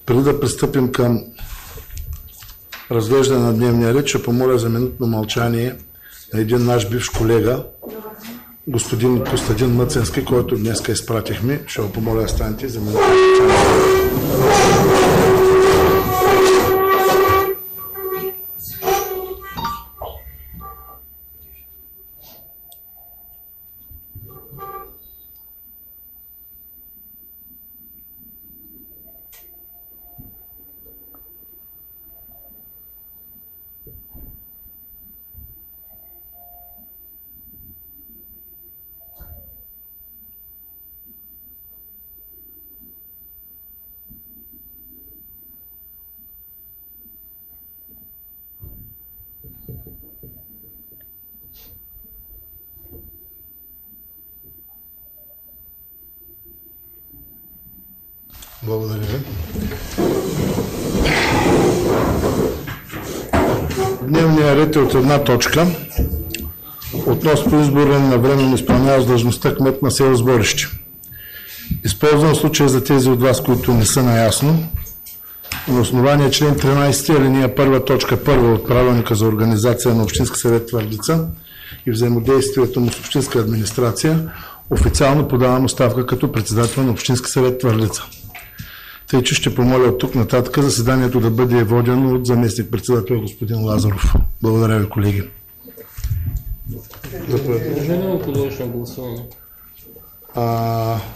Преди да пристъпим към разглеждане на дневния ред, ще помоля за минутно мълчание на един наш бивш колега, господин Костадин Мъценски, който днеска изпратихме. Ще го помоля да станете за минутно мълчание. Благодаря ви. Дневният ред е от една точка относно избора на временно изпълняващ длъжността кмет на село Сборище. Използвам случая за тези от вас, които не са наясно. На основание член 13, алинея 1, точка 1 от Правилника за организация на Общински съвет Твърдица и взаимодействието му с Общинска администрация, официално подавам оставка като председател на Общински съвет Твърдица. Тъй, че ще помоля от тук нататък заседанието да бъде водено от заместник-председател господин Лазаров. Благодаря ви, колеги.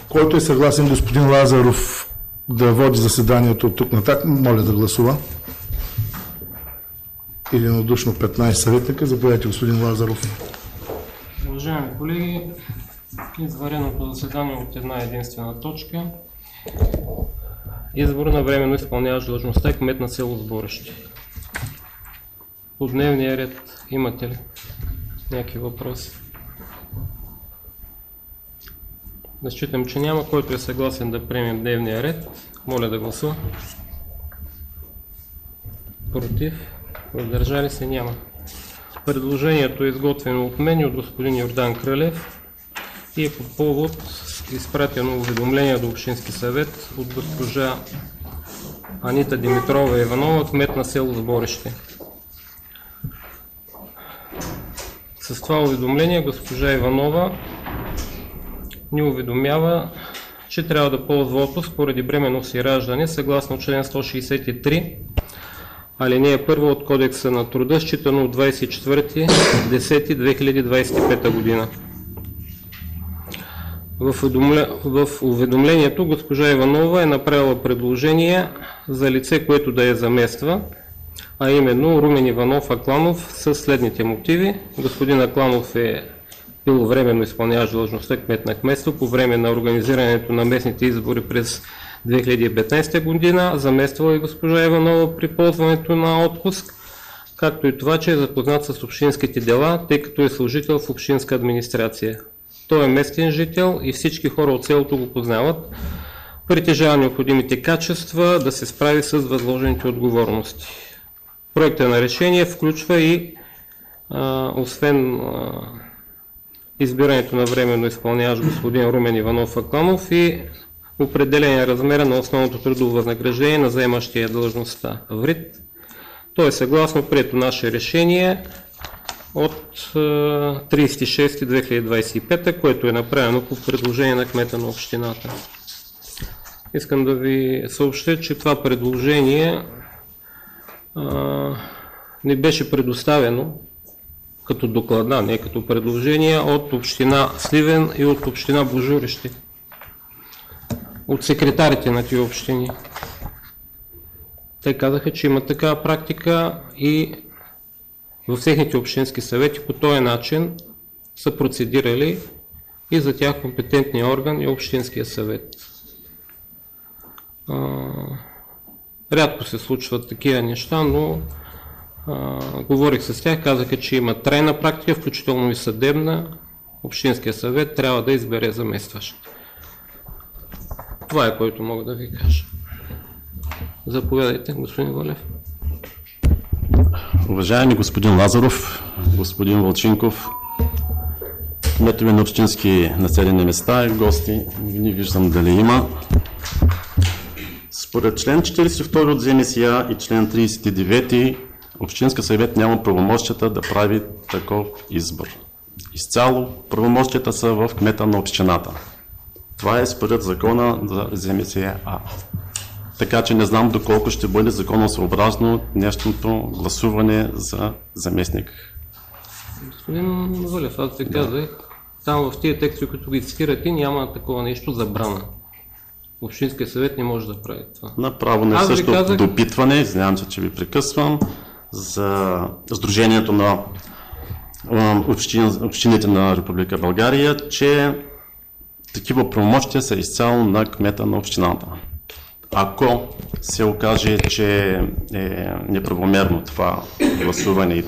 Който е съгласен господин Лазаров да води заседанието от тук нататък, моля да гласува. Единодушно 15 съветника. Заповядайте, господин Лазаров. Уважаеми колеги, извънредното заседание от една единствена точка. Избор на временно изпълняващ длъжността кмет на село Сборище. По дневния ред имате ли някакви въпроси? Да считам, че няма. Който е съгласен да приемем дневния ред, моля да гласува. Против? Въздържали се? Няма. Предложението е изготвено от мен и от господин Йордан Кралев и е по повод изпратено уведомление до Общински съвет от госпожа Анита Димитрова Иванова, кмет на село Сборище. С това уведомление госпожа Иванова ни уведомява, че трябва да ползва отпуск поради бременност и раждане, съгласно член 163, алинея 1 от Кодекса на труда, считано от 24.10.2025 година. В уведомлението госпожа Иванова е направила предложение за лице, което да я замества, а именно Румен Иванов Акланов с следните мотиви. Господин Акланов е бил временно изпълняващ длъжността кмет на кметство по време на организирането на местните избори през 2015 година. Замествала и госпожа Иванова при ползването на отпуск, както и това, че е запознат с общинските дела, тъй като е служител в общинска администрация. Той е местен жител и всички хора от селото го познават. Притежава необходимите качества да се справи с възложените отговорности. Проектът на решение включва и освен избирането на временно изпълняващ господин Румен Иванов Акланов и определение размера на основното трудово възнаграждение на заемащия длъжността в РИТ. То е съгласно прието наше решение от 30.06.2025, което е направено по предложение на кмета на общината. Искам да ви съобщя, че това предложение ни беше предоставено като доклада, не като предложение, от община Сливен и от община Божурище, от секретарите на тия общини. Те казаха, че има такава практика и в техните общински съвети по този начин са процедирали и за тях компетентния орган и общинския съвет. Рядко се случват такива неща, но говорих с тях, казаха, че има трайна практика, включително и съдебна. Общинския съвет трябва да избере заместващ. Това е, което мога да ви кажа. Заповядайте, господин Валев. Уважаеми господин Лазаров, господин Вълчинков, кметове на общински населени места и гости, не виждам дали има. Според член 42 от ЗМСЯ и член 39 Общинска съвет няма правомощията да прави такъв избор. Изцяло правомощията са в кмета на общината. Това е според закона за ЗМСЯ. Така че не знам доколко ще бъде законосъобразно днешното гласуване за заместник. Господин Вълев, аз ви казах, там в тия текстове, които ги цитирате, няма такова нещо забрана. Общинския съвет не може да прави това. Направо не също допитване, извинявам се, че ви прекъсвам, за Сдружението на общините на Република България, че такива правомощия са изцяло на кмета на общината. Ако се окаже, че е неправомерно това гласуване и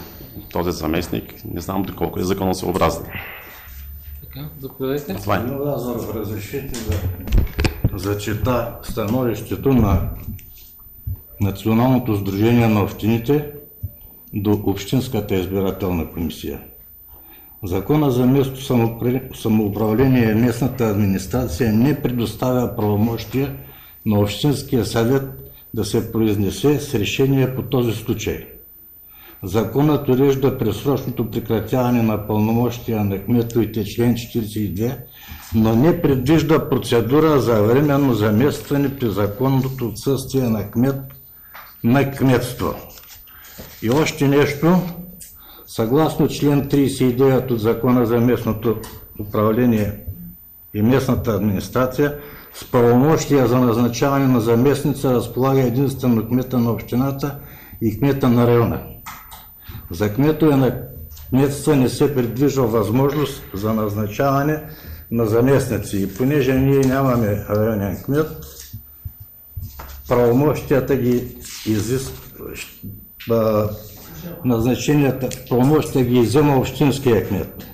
този заместник, не знам доколко е законосъобразно. Така, заповядайте. Лазаров, разрешите да зачита становището на Националното сдружение на общините до Общинската избирателна комисия. Закона за местно самоуправление и местната администрация не предоставя правомощия на Общинския съвет да се произнесе с решение по този случай. Законът урежда предсрочното прекратяване на пълномощия на кметовете, член 42, но не предвижда процедура за временно заместване при законното отсъствие на кмет на кметство. И още нещо, съгласно член 39 от Закона за местното управление и местната администрация, с правомощия за назначаване на заместница разполага единствено кмета на общината и кмета на района. За кметове на кметства не се предвижда възможност за назначаване на заместници. И понеже ние нямаме районен кмет, правомощията ги назначенията, правомощията ги взема общинския кмет.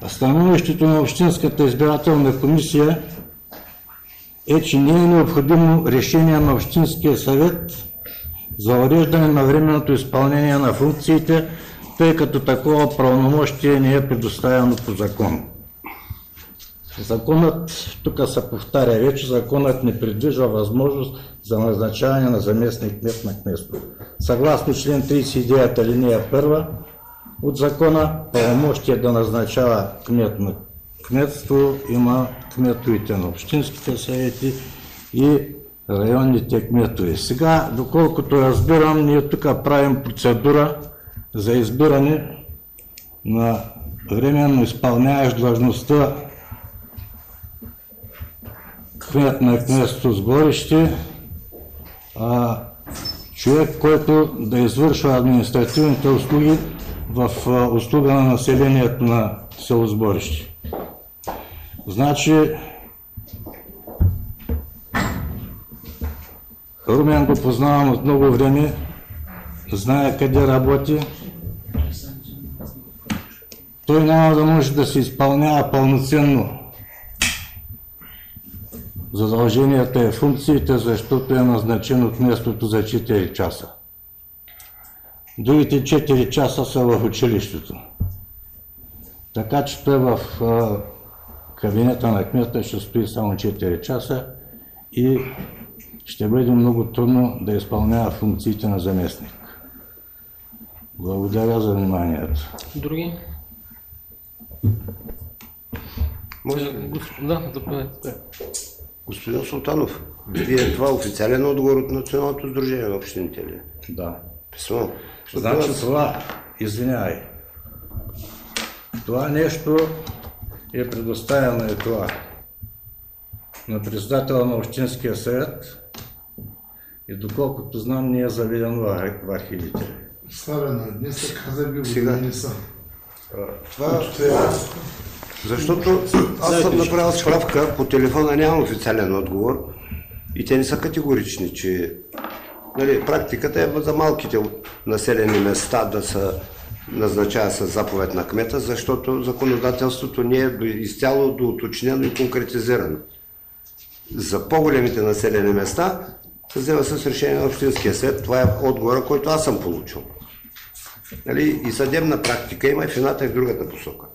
Становището на Общинската избирателна комисия е, че не е необходимо решение на Общинския съвет за уреждане на временното изпълнение на функциите, тъй като такова правомощие не е предоставено по закон. Законът, тук се повтаря вече, законът не предвижда възможност за назначаване на заместник кмет на кметство. Съгласно член 39 алинея 1 от закона, правомощие да назначава кмет на кметство има кметовете на общинските съвети и районните кметове. Сега, доколкото разбирам, ние тук правим процедура за избиране на временно изпълняващ длъжността кмет на кметство Сборище, човек, който да извършва административните услуги в услуга на населението на село Сборище. Значи, Румен го познавам от много време, знае къде работи. Той няма да може да се изпълнява пълноценно задълженията и функциите, защото е назначен от местото за 4 часа. Другите 4 часа са в училището. Така че той в кабинета на кмета ще стои само 4 часа и ще бъде много трудно да изпълнява функциите на заместник. Благодаря за вниманието. Други? Може? Да, заповядайте. Господин Султанов, вие това официален отговор от Националното сдружение на общините ли? Да. Писмо. Значи това, извинявай, това нещо е предоставено и това на председателя на Общинския съвет и доколкото знам не е заведено в архивите. Славена, днес се каза би Сега. са. Това защото аз съм направил справка, по телефона нямам официален отговор и те не са категорични, че практиката е за малките населени места да се назначава с заповед на кмета, защото законодателството не е изцяло доуточнено и конкретизирано. За по-големите населени места се взема с решение на Общинския съвет. Това е отговора, който аз съм получил. И съдебна практика има и в едната и в другата посока.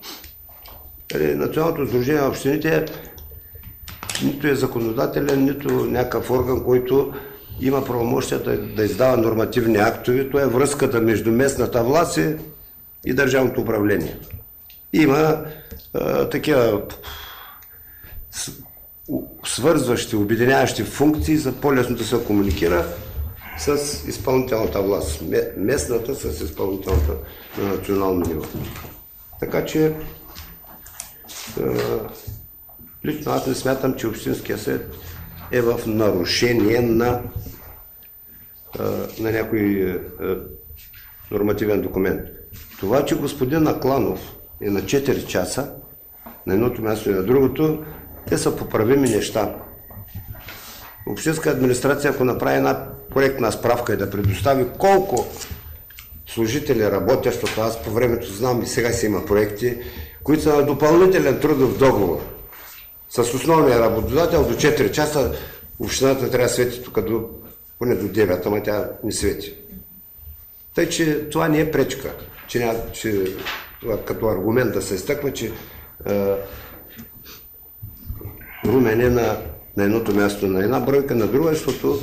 Националното сдружение на общините нито е законодателен, нито някакъв орган, който има правомощията да издава нормативни актове. Това е връзката между местната власт и държавното управление. Има такива свързващи, обединяващи функции за по-лесно да се комуникира с изпълнителната власт, местната с изпълнителната на национално ниво. Така че лично аз не смятам, че Общинския съвет е в нарушение на някой нормативен документ. Това, че господин Акланов е на 4 часа, на едното място и на другото, те са поправими неща. Общинска администрация, ако направи една проектна справка и да предостави колко служители работят, защото аз по времето знам и сега си има проекти, които са на допълнителен трудов договор с основния работодател до 4 часа, общината трябва да свети тук поне до 9, ама тя не свети. Тъй, че това не е пречка, че като аргумент да се изтъква, че Румен е на едното място на една бройка, на друга, защото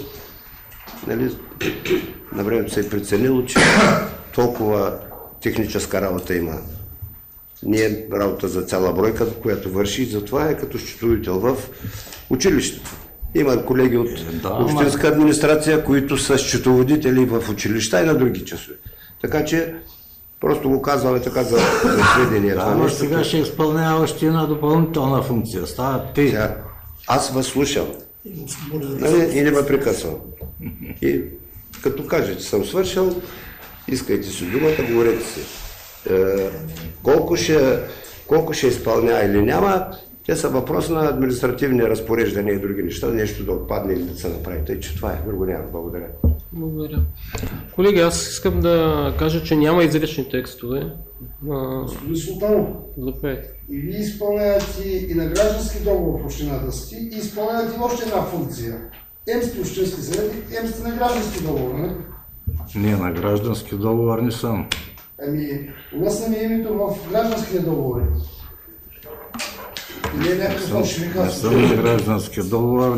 на времето се е преценило, че толкова техническа работа има. Не е работа за цяла бройка, която върши, и затова е като счетоводител в училището. Има колеги от общинска администрация, които са счетоводители в училища и на други часове. Така че просто го казваме така за сведение. Да, сега ще изпълнява още една допълнителна функция. Стават ти. Аз вас слушам. И не ме прекъсвам. И като кажа, че съм свършил, искайте си думата, говорете си. Колко ще изпълнява или няма, те са въпрос на административни разпореждания и други неща, нещо да отпадне или да се направи. Тъй, че това е. Друго няма. Благодаря. Благодаря. Колеги, аз искам да кажа, че няма изрични текстове. Господин Султанов, и вие изпълнявате и на граждански договор в общината си, и изпълнявате още една функция. Ем сте общински съветник, ем сте на граждански договор, не? Не, на граждански договор не съм. Улесна ми името в гражданския договор. Или е някакъв фалшификация? Не съм на граждански договор,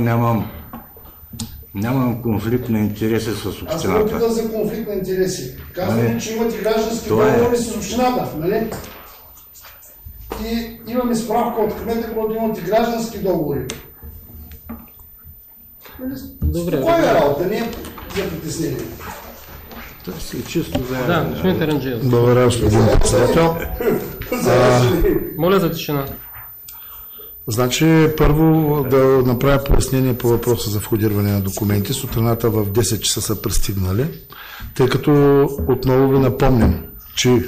нямам конфликт на интереси с общината. Аз не питам за конфликт на интереси. Казвам, че имате граждански договори с общината, нали? И имаме справка от кмета, когато имате граждански договори. Добре. Кой е работа? Не е за притеснение. Това си чисто за... Да, господин Таранджиев. Благодаря, господин председател. Моля за тишина. Значи, първо да направя пояснение по въпроса за входиране на документи. Сутрината в 10 часа са пристигнали, тъй като отново ви напомням, че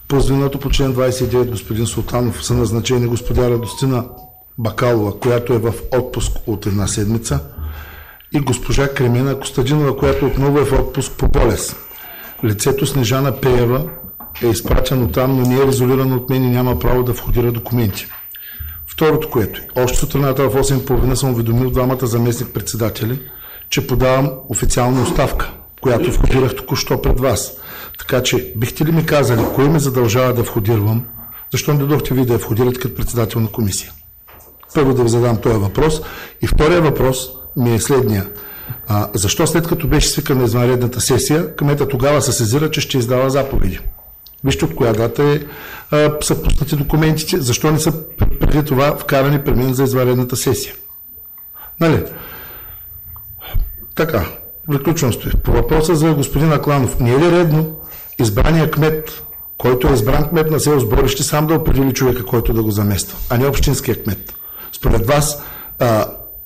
по звеното по член 29 господин Султанов са назначени госпожа Радостина Бакалова, която е в отпуск от една седмица, и госпожа Кремена Костадинова, която отново е в отпуск по болест. Лицето Снежана Пеева е изпратено там, но не е резолирано от мен и няма право да входира документи. Второто, което е, още сутрината в 8:30 съм уведомил двамата заместник-председатели, че подавам официална оставка, която входирах току-що пред вас. Така че, бихте ли ми казали, кой ме задължава да входирам? Защо не дойдохте ви да я входирате като председател на комисия? Първо да ви задам този въпрос. И втория въпрос ми е следния. Защо след като беше свикана извънредната сесия, кмета тогава се сезира, че ще издава заповеди? Вижте от коя дата са пуснати документите, защо не са преди това вкарани при мен за извънредната сесия? Нали? Така, приключвам стои. По въпроса за господин Акланов, не е ли редно избрания кмет, който е избран кмет на село Сборище, сам да определи човека, който да го замества, а не общинския кмет? Според вас,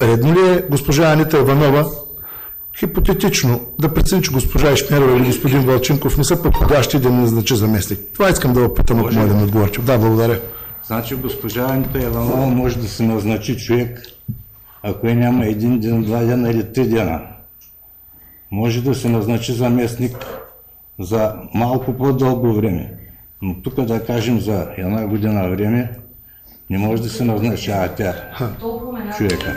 редно ли е госпожа Анита Иванова хипотетично да прецени, че госпожа Ишмерова или господин Вълчинков не са подходящи да ми назначи заместник? Това искам да въпитам, ако може да ми отговорите. Да, благодаря. Значи госпожа Анита Иванова може да се назначи човек, ако няма 1 ден, 2 дена или 3 дена. Може да се назначи заместник за малко по-дълго време. Но тук да кажем за 1 година време, не може да се назначава тя човека.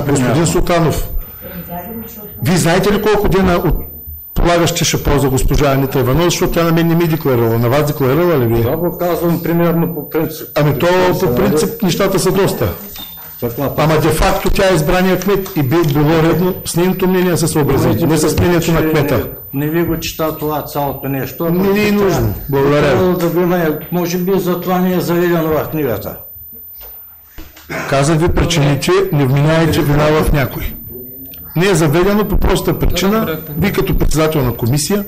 Господин Султанов, вие знаете ли колко дена от полагащи ще полза госпожа Анита Иванова, защото тя на мен не ми декларирала. На вас декларирала ли вие? Това го казвам примерно по принцип. Ами то по принцип нещата са доста. Ама де-факто тя е избрания кмет и би било редно с нейното мнение да се съобразите, не с мнението на кмета. Не ви го чета това цялото нещо. Не е нужно. Благодаря. Може би за това не е заведено в книгата. Казах ви причините, не вменявайте вина в някой. Не е заведено по проста причина. Ви като председател на комисия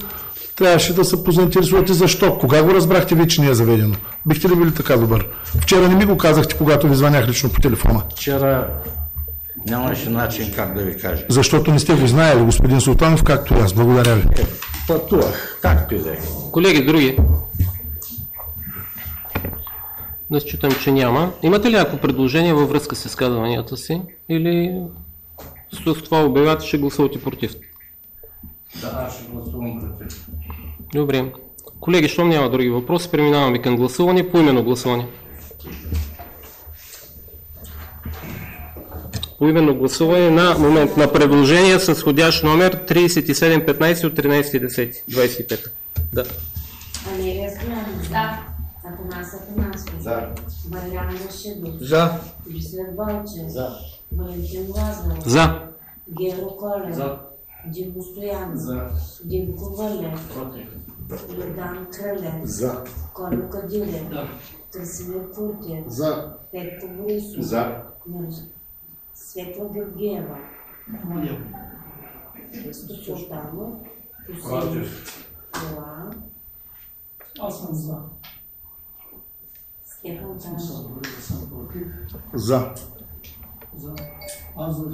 трябваше да се позаинтересувате защо. Кога го разбрахте ви, че не е заведено? Бихте ли били така добър? Вчера не ми го казахте, когато ви звънях лично по телефона. Вчера нямаше начин как да ви кажа. Защото не сте го знаели, господин Султанов, както и аз. Благодаря ви. Пътувах, както и да е. Колеги, други? Да считам, че няма. Имате ли някакво предложение във връзка с изказванията си? Или с това обявявате, ще гласувате против? Да, ще гласувам против. Добре. Колеги, щом няма други въпроси, преминаваме към гласуване. Поименно гласуване. Поименно гласуване на момент на предложение с входящ номер 3715 от 13.10.25. Да. Валерия Стоянова. Да. Атанас Атанасов. За. Мариан Рашидов. За. Бисер Балчев. За. Валентин Лазаров. За. Геро Колев. За. Димко Стоянов. За. Димко Валев. Против. Йордан Кралев. За. Колю Кадилев. Да. Красимир Куртев. За. Петко Борисов. За. Светла Георгиева. Христо Султанов. Против. Кола. Аз съм за. Стефан Танов. За. Аз за.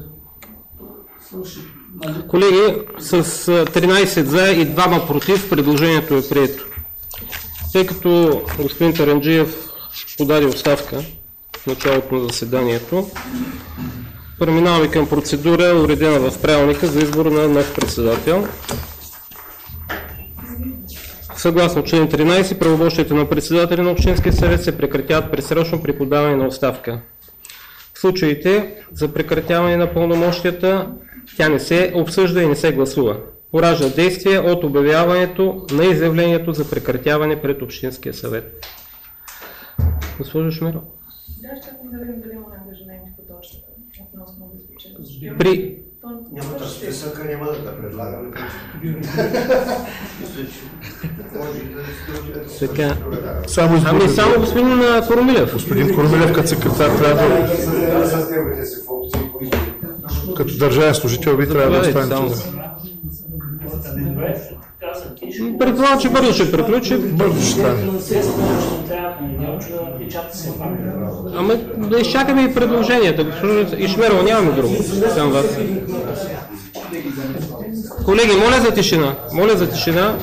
Слушай. Колеги, с 13 за и 2 против, предложението е прието. Тъй като господин Таранджиев подаде оставка в началото на заседанието, преминаваме към процедура, уредена в правилника за избор на нов председател. Съгласно член 13, правомощията на председателя на Общинския съвет се прекратяват предсрочно при подаване на оставка. В случаите за прекратяване на пълномощията тя не се обсъжда и не се гласува. Поражда действие от обявяването на изявлението за прекратяване пред Общинския съвет. Госпожо Шумерова. Да, ще да видим дали имаме ангажименти по точката относно обезпечението. При... Няма да списъка, няма да предлагаме. Така. Само Ами само господин Коромилев. Господин Коромилев като секретар трябва да... С неговите си функции, които... Като държавен служител ви трябва да останете. Предполагам, че бързо ще приключи. Бързо ще стане. Ама да изчакаме и предложенията. Госпожо Ишмерова, нямаме друго. Към вас. Колеги, моля за тишина. Моля за тишина,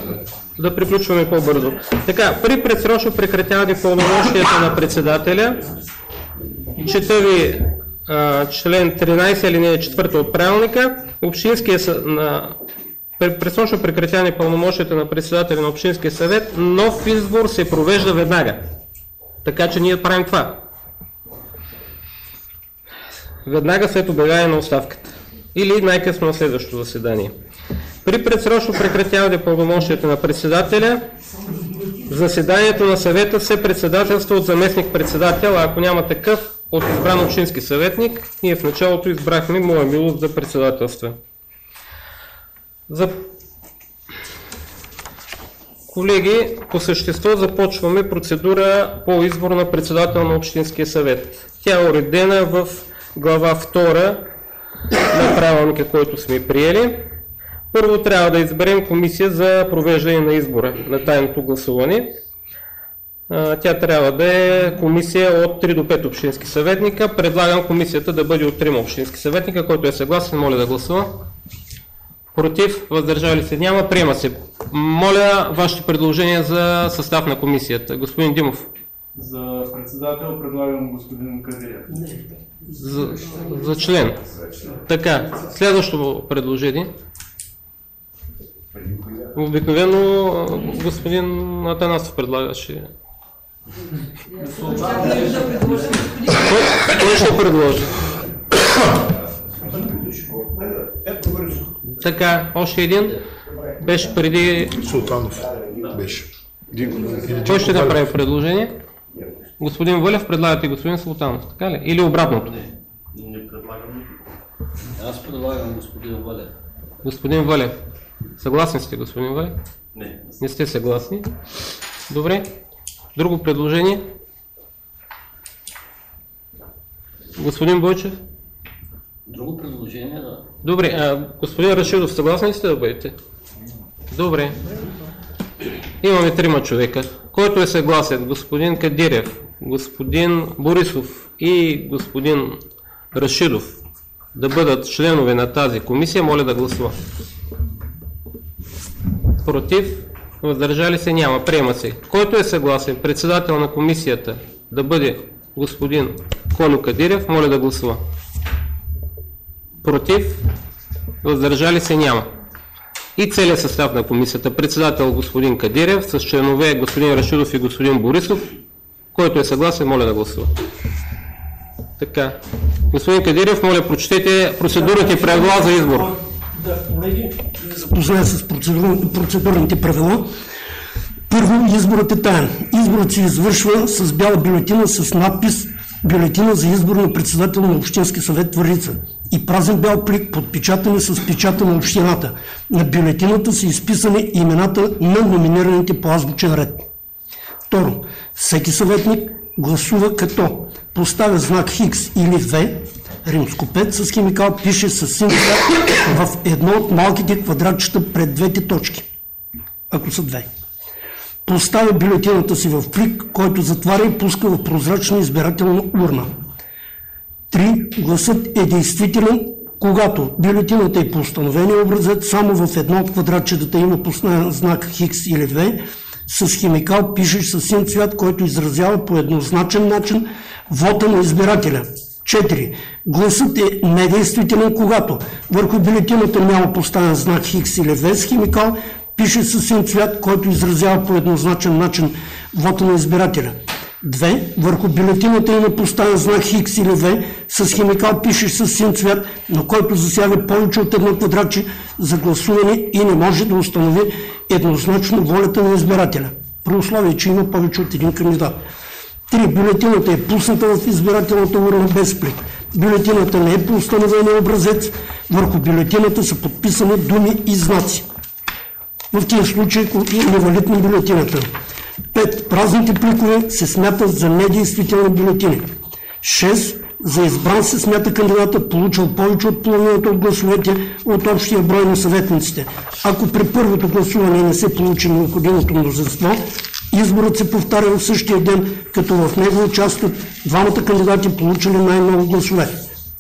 да приключваме по-бързо. Така, при предсрочно прекратяване пълномощията на председателя, чета ви член 13, алинея 4 от правилника, Общинския предсрочно прекратяване пълномощията на председателя на Общинския съвет, нов избор се провежда веднага. Така че ние правим това. Веднага след обявяване на оставката. Или най-късно на следващото заседание. При предсрочно прекратяване пълномощията на председателя, заседанието на съвета се председателства от заместник-председател, а ако няма такъв, от избран общински съветник. Ние в началото избрахме Моя Милост за председателства. Колеги, по същество започваме процедура по избор на председател на Общинския съвет. Тя е уредена в глава 2 на правилника, който сме приели. Първо трябва да изберем комисия за провеждане на избора, на тайното гласуване. Тя трябва да е комисия от 3 до 5 общински съветника. Предлагам комисията да бъде от 3 общински съветника, който е съгласен, моля да гласува. Против, въздържали се няма, приема се. Моля вашите предложения за състав на комисията. Господин Димов. За председател предлагам господин Кадиев. За член. Така, следващото предложение. Обикновено господин Атанасов предлагаше. Кой ще предложи? Така, още един. Беше преди... Султанов беше. Кой ще направи предложение? Господин Вълев предлагате господин Султанов, така ли? Или обратното? Аз предлагам господин Валев. Господин Валев. Съгласни сте, господин Валев? Не. Не сте съгласни? Добре. Друго предложение? Господин Бойчев? Друго предложение, да. Добре. Господин Рашидов, съгласни сте да бъдете? Добре. Имаме 3 човека. Който е съгласен? Господин Кадирев, господин Борисов и господин Рашидов да бъдат членове на тази комисия, моля да гласува. Против? Въздържали се? Няма. Приема се. Който е съгласен председател на комисията да бъде господин Кольо Кадирев, моля да гласува. Против? Въздържали се? Няма. И целият състав на комисията. Председател господин Кадирев, с членове господин Рашидов и господин Борисов. Който е съгласен, моля да гласува. Така. Господин Кадирев, моля прочетете процедурните правила за избор. Да, колеги, запозная с процедурните правила. Първо, изборът е таен. Изборът се извършва с бяла бюлетина с надпис "Бюлетина за избор на председател на Общински съвет Твърдица" и празен бял плик, подпечатан с печата на общината. На бюлетината са изписани имената на номинираните по азбучен ред. Второ, всеки съветник гласува като поставя знак Хикс или В, римско 5 с химикал, пише с син цвят в едно от малките квадратчета пред двете точки, ако са 2. Поставя бюлетината си в плик, който затваря и пуска в прозрачна избирателна урна. 3. Гласът е действителен, когато бюлетината е по установения образец, само в едно от квадратчетата има поставен знак Хикс или В, с химикал пишеш със син цвят, който изразява по еднозначен начин вота на избирателя. 4. Гласът е недействителен, когато върху бюлетината няма поставен знак Хикс или В с химикал, пише със син цвят, който изразява по еднозначен начин вота на избирателя. 2. Върху бюлетината има поставен знак Хикс или В с химикал, пишеш със син цвят, на който засяга повече от едно квадратче за гласуване и не може да установи еднозначно волята на избирателя, при условие, че има повече от един кандидат. 3. Бюлетината е пусната в избирателната урна без плик. Бюлетината не е по установения образец. Върху бюлетината са подписани думи и знаци. В тези случаи е невалидна бюлетината. 5. Празните пликове се смятат за недействителни бюлетини. 6. За избран се смята кандидата, получил повече от половината от гласовете от общия брой на съветниците. Ако при първото гласуване не се получи необходимото мнозинство, изборът се повтаря в същия ден, като в него участват двамата кандидати, получили най-много гласове.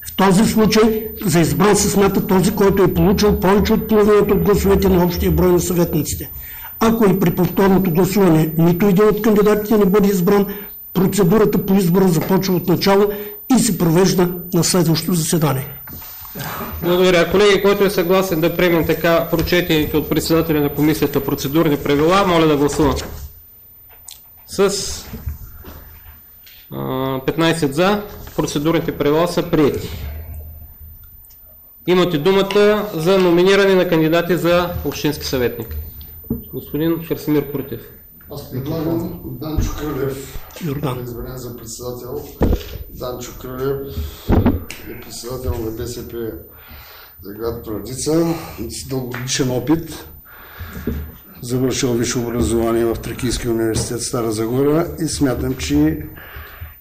В този случай за избран се смята този, който е получил повече от половината от гласовете на общия брой на съветниците. Ако и при повторното гласуване нито един от кандидатите не бъде избран, процедурата по избора започва от начало и се провежда на следващото заседание. Благодаря. Колеги, който е съгласен да приемем така прочетените от председателя на комисията процедурни правила, моля да гласува. С 15 за, процедурните правила са приети. Имате думата за номиниране на кандидати за общински съветник. Господин Красимир Куртев. Аз предлагам Данчо Кралев да изберем за председател. Данчо Кралев е председател на БСП за град Твърдица, с дългогодишен опит. Завършил висше образование в Тракийския университет Стара Загора и смятам, че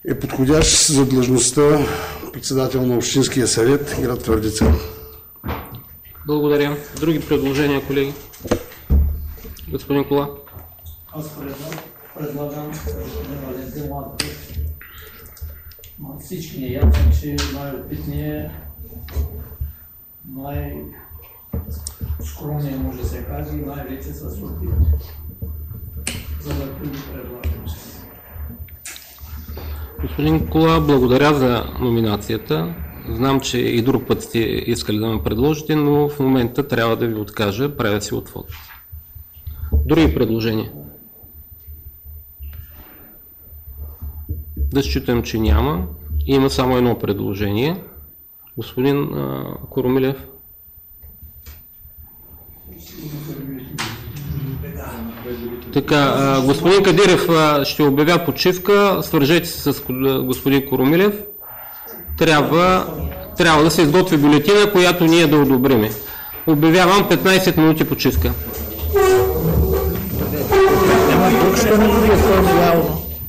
е подходящ за длъжността председател на Общинския съвет град Твърдица. Благодаря. Други предложения, колеги? Господин Кола. Аз предлагам Валентин Латов. Всички ни е ясно, че най-опитният, най-скромният, може да се каже, и най-вече с опит. За да предлагам. Господин Кола, благодаря за номинацията. Знам, че и друг път сте искали да ме предложите, но в момента трябва да ви откажа, правя си отвод. Други предложения? Да считам, че няма. Има само едно предложение. Господин Коромилев. Така, господин Кадирев ще обявя почивка. Свържете се с господин Коромилев. Трябва трябва да се изготви бюлетина, която ние да одобриме. Обявявам 15 минути почивка.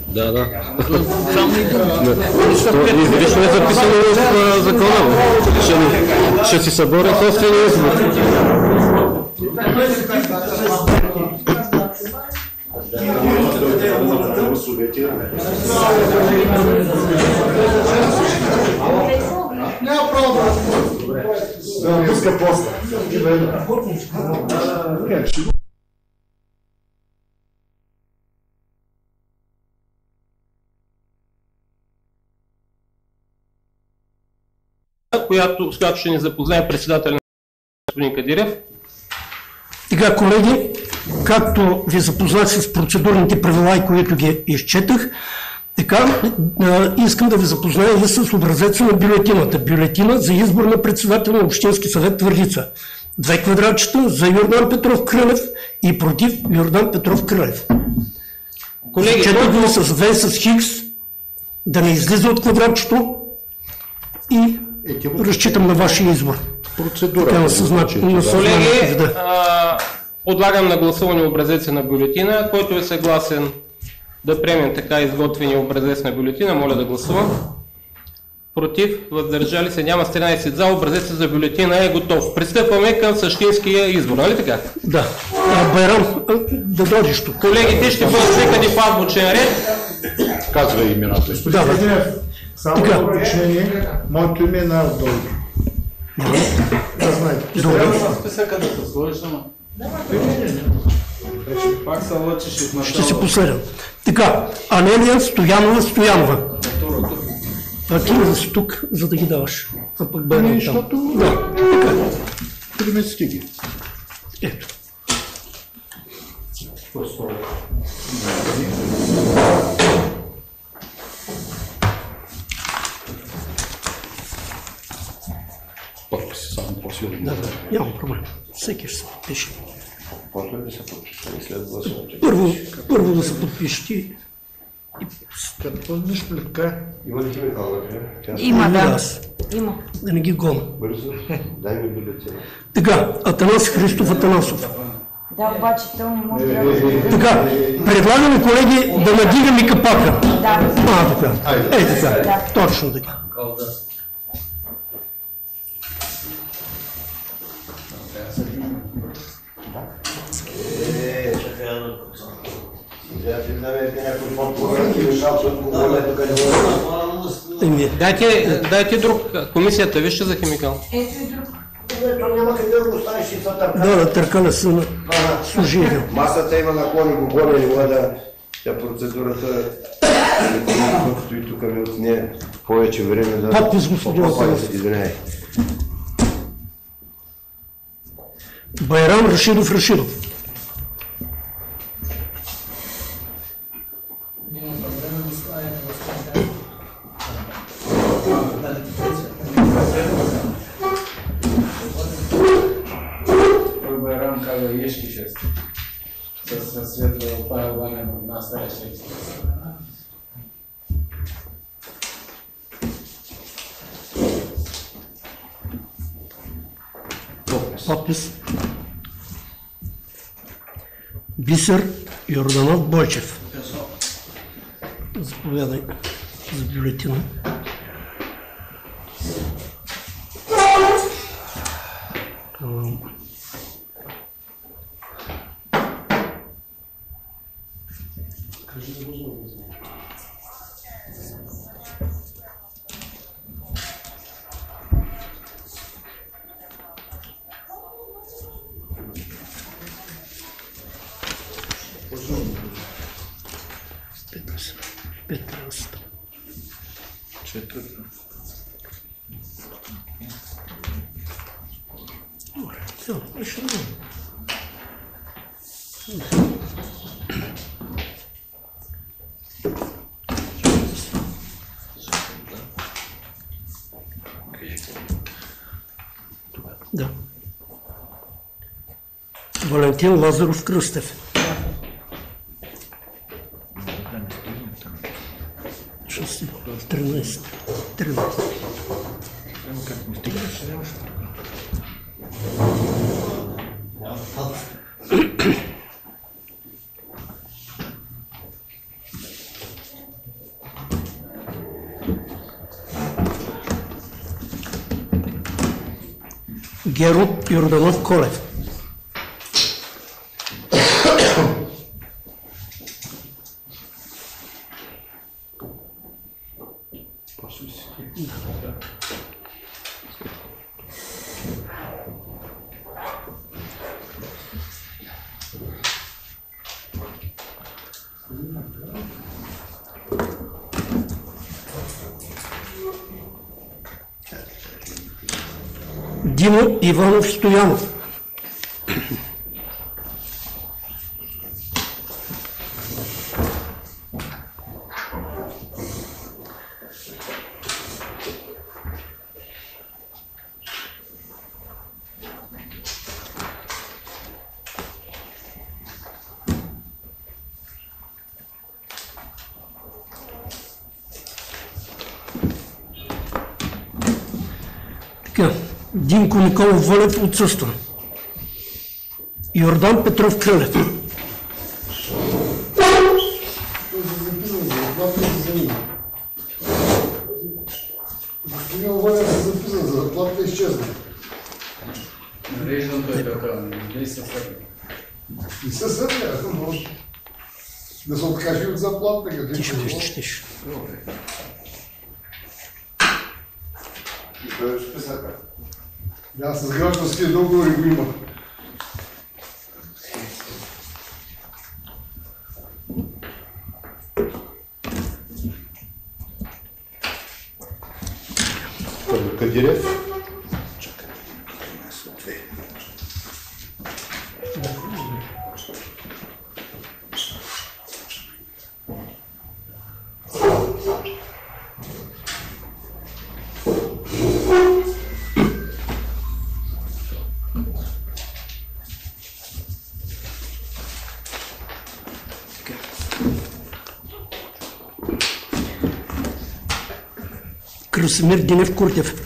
Да. Изрично е записано в закона. Ще си съборя собствения избор. Няма право да пуска после. с която ще ни запознае председател на господин Кадирев. Сега, колеги, както ви запознах с процедурните правила и които ги изчетах, така искам да ви запозная и с образеца на бюлетината. Бюлетина за избор на председател на Общински съвет Твърдица. 2 квадратчета за Йордан Петров Кралев и против Йордан Петров Кралев. Колеги, четох го с V с Хикс, да не излиза от квадратчето и разчитам на вашия избор. Процедура. Колеги, подлагам на гласуване образеца на бюлетина. Който е съгласен да приемем така изготвения образец на бюлетина, моля да гласува. Против, въздържали се, няма 13 за, образецът за бюлетина е готов. Пристъпваме към същинския избор, нали така? Да. Байрам, да дойдеш тук. Колегите ще бъдат свикани по азбучен ред. Казва имената. Само за уточнение, моето име е най-отдолу. Да знаете. Трябва списъка да се сложиш, ама. Пак се лъчиш от начало. Ще се последвам. Така, Анелия Стоянова. А ти да си тук, за да ги даваш. А пък Байрам там. Защото... Да, така. Примести ги. Ето. Подписи само по-силно. Да, няма проблем. Всеки ще се подпише. После да се подписали след гласуването. Първо да се подпишете и... Като пълниш плитка. Има ли химикал вътре? Има, да. Има. Да не ги гона. Бързо, дай ми бюлетина. Така, Атанас Христов Атанасов. Да, обаче то не може да... Така, предлагаме, колеги, да надигаме капака. Да. Така. Така. Точно така. Дайте друг. Комисията, вижте за химикал. Ето и друг. То няма къде да го останеш и това търкаля. Да, търкаля се на служител. Масата има наклони го горе, не може да... Тя процедурата... Стои тук ми отне повече време да... Подпис, господин Атанасов. Извиняй. Байрам Рашидов. Байрам казва Ешки 6. Със светло опалване на настоящия история. Подпис. Бисер Йорданов Бойчев. Заповядай за бюлетина. Да. Валентин Лазаров Кръстев. Шести, 13. Геро Йорданов Колев. Димо Иванов Стоянов. Динко Николов Вълев отсъства. Йордан Петров Крълев. Господин Вълев се записан за заплата и изчезна. Нареждането е така, не се следва. Не се следва, може да се откаже от заплата. Тише, тише. И той е списъка. Да, с гражданския договор го има. Кадирев. Красимир Динев Куртев.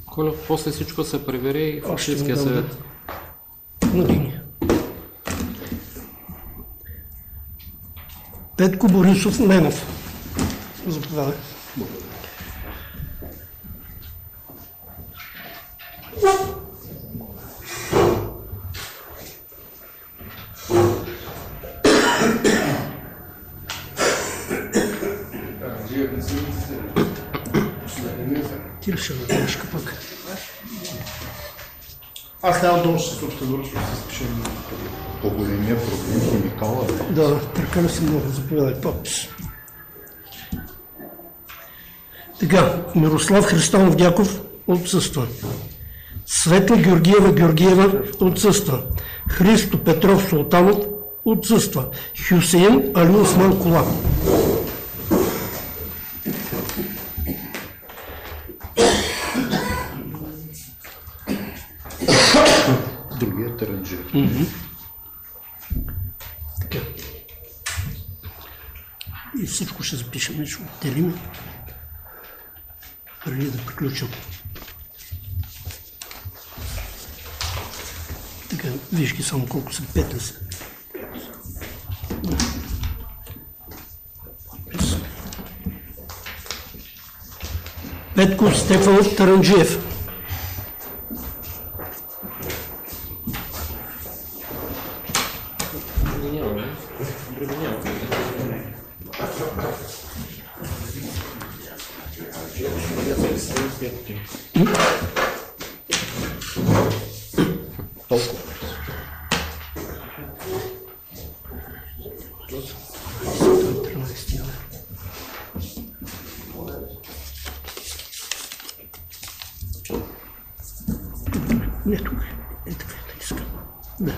Коля, после всичко се превери в Общинския съвет. Петко Борисов Менов. Заповядай. Ти ли ще направиш пък? Аз няма долу ще се процедура, ще се спешим по големия проблем химикала. Да, прекалено си много. Заповядай подпис. Така, Мирослав Христанов Дяков отсъства. Светла Георгиева Георгиева отсъства. Христо Петров Султанов отсъства. Хюсеин Али Осман Кола. Другият Таранджи. Така. И всичко ще запишем, ще отделим преди да приключим. Така, виж ги само колко са, 15. Петко Стефанов Таранджиев. Не тук. Е така, искам. Да.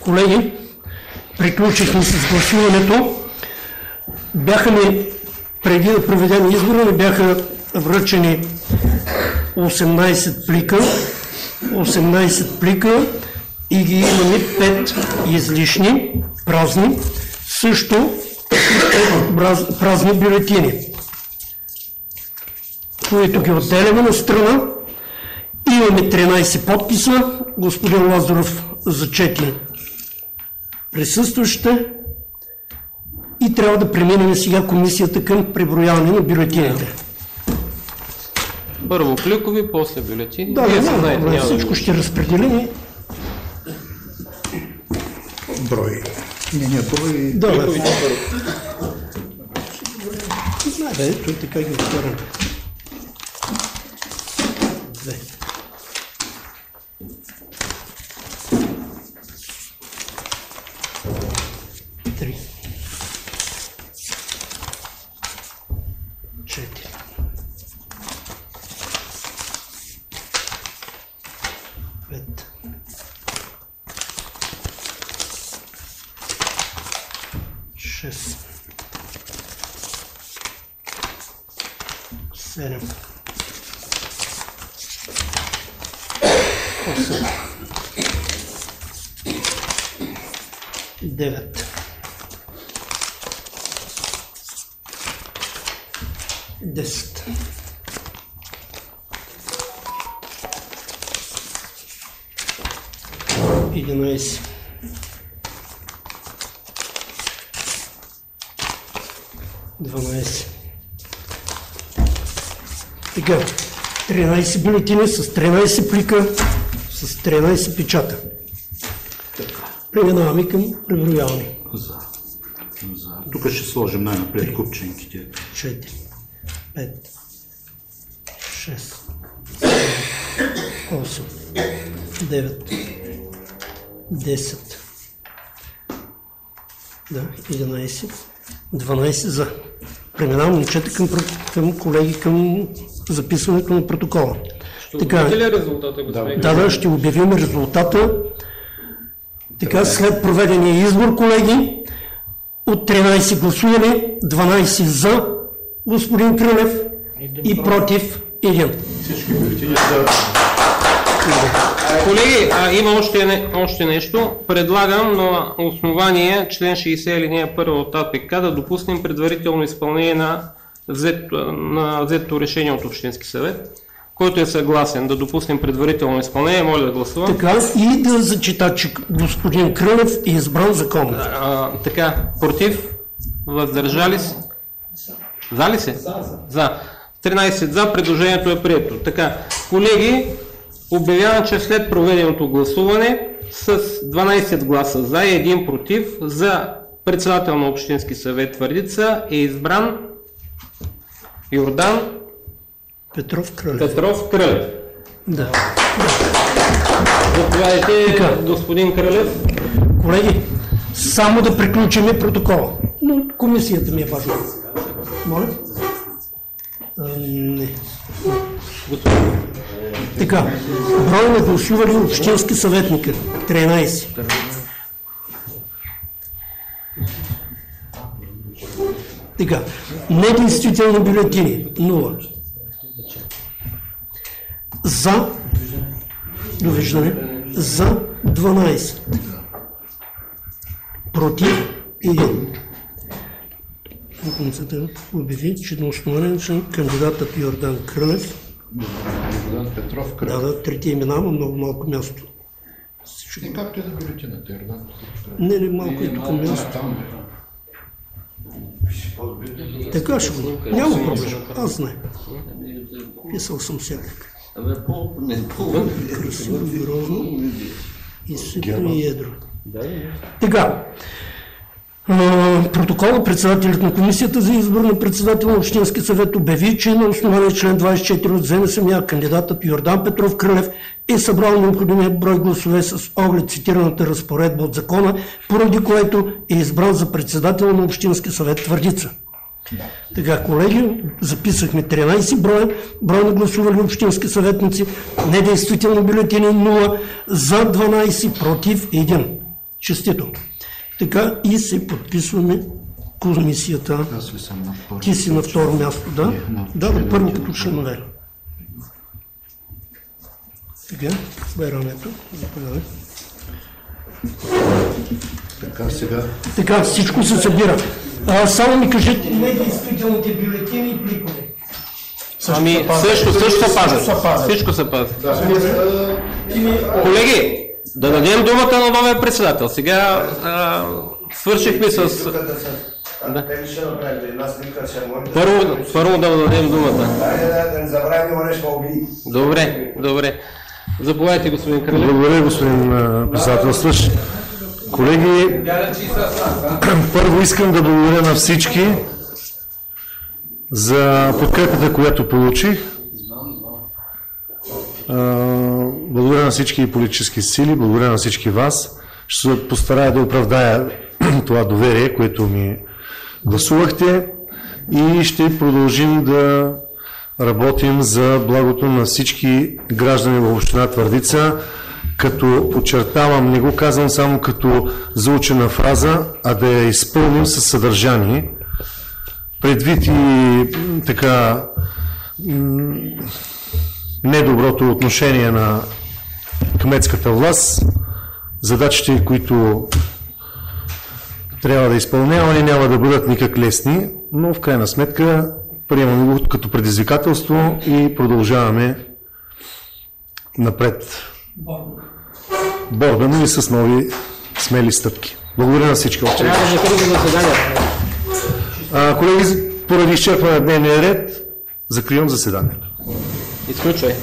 колеги, приключихме с гласуването. Бяха ми, преди да проведем избора, ми бяха връчени 18 плика и ги имаме 5 излишни, празни, също 5 празни бюлетини, които ги отделяме на страна. Имаме 13 подписа. Господин Лазаров зачети присъстващите и трябва да преминем сега комисията към преброяване на бюлетините. Първо пликови, после бюлетини. Да, всичко ще разпределим. Брой. Не, брой. Да, ето така ги отварям. 2. 3. 4. 5. 6. 7. 8. 9. 10. 11. 12. Така, 13 бюлетини с 13 плика, с 13 печата. Преминаваме към преброяване. Тук ще сложим най-напред купченките. 4, 5, 6, 8, 9, 10, 11, 12 за. Преминавам момчета към колеги, към записването на протокола. Ще обявите ли резултата, господин? Да, ще обявим резултата. Така, след проведения избор, колеги, от 13 гласуване, 12 за господин Крълев и против 1. Колеги, има още нещо. Предлагам на основание член 60 алинея 1 от АПК да допуснем предварително изпълнение на взетото решение от Общински съвет. Който е съгласен да допуснем предварително изпълнение, моля да гласува. Така, и да зачита, че господин Крълев е избран законно. Така, против, въздържали се? За ли се? За. 13 за, предложението е прието. Така, колеги, обявявам, че след проведеното гласуване с 12 гласа за и 1 против, за председател на Общински съвет Твърдица е избран Йордан Петров Крълев. Петров Крълев. Да. Заповядайте, господин Крълев. Колеги, само да приключим протокола. Но комисията ми е важна. Моля? Не. Така, брой на гласували общински съветника 13. Така, недействителни бюлетини 0. За, довиждане, за 12. Против 1. Комисията обяви, че на основание член кандидатът Йордан Крълев, Йордан Петров Крълев. Да, трети имена, но много малко място. Както е да бюлетината, Йордан Петров Крълев. Не, малко е тук място. Така ще го. Няма проблем. Аз знае. Писал съм всякак. Красиво, грозно и ситно и едро. Така. Протокола председателят на комисията за избор на председател на Общински съвет обяви, че на основание член 24 от ЗНСМ кандидатът Йордан Петров Крълев е събрал необходимия брой гласове с оглед цитираната разпоредба от закона, поради което е избран за председател на Общински съвет Твърдица. Така, колеги, записахме 13 броя, брой на гласували общински съветници, недействителни бюлетини 0, за 12, против 1. Честито. Така и се подписваме комисията. Аз ли съм на първо? Ти си на второ място, да? Да, на първо като членове. Така, Байрамето, заповядай. Така сега. Така, всичко се събира. Само ми кажете, недействителните бюлетини и пликове. Също се пазят. Всичко се пазят. Колеги, да дадем думата на новия председател. Сега свършихме с... Първо да дадем думата. Добре. Заповядайте, господин Кралев. Благодаря, господин председателстващ. Колеги, първо искам да благодаря на всички за подкрепата, която получих. Благодаря на всички политически сили, благодаря на всички вас. Ще се постарая да оправдая това доверие, което ми гласувахте, и ще продължим да работим за благото на всички граждани в община Твърдица, като подчертавам, не го казвам само като заучена фраза, а да я изпълним със съдържание. Предвид и така недоброто отношение на кметската власт, задачите, които трябва да изпълняваме, няма да бъдат никак лесни, но в крайна сметка приемаме го като предизвикателство и продължаваме напред. Бордаме и с нови смели стъпки. Благодаря на всички. Колеги, поради изчерпване на дневния ред, закривам заседанието. Изключвай.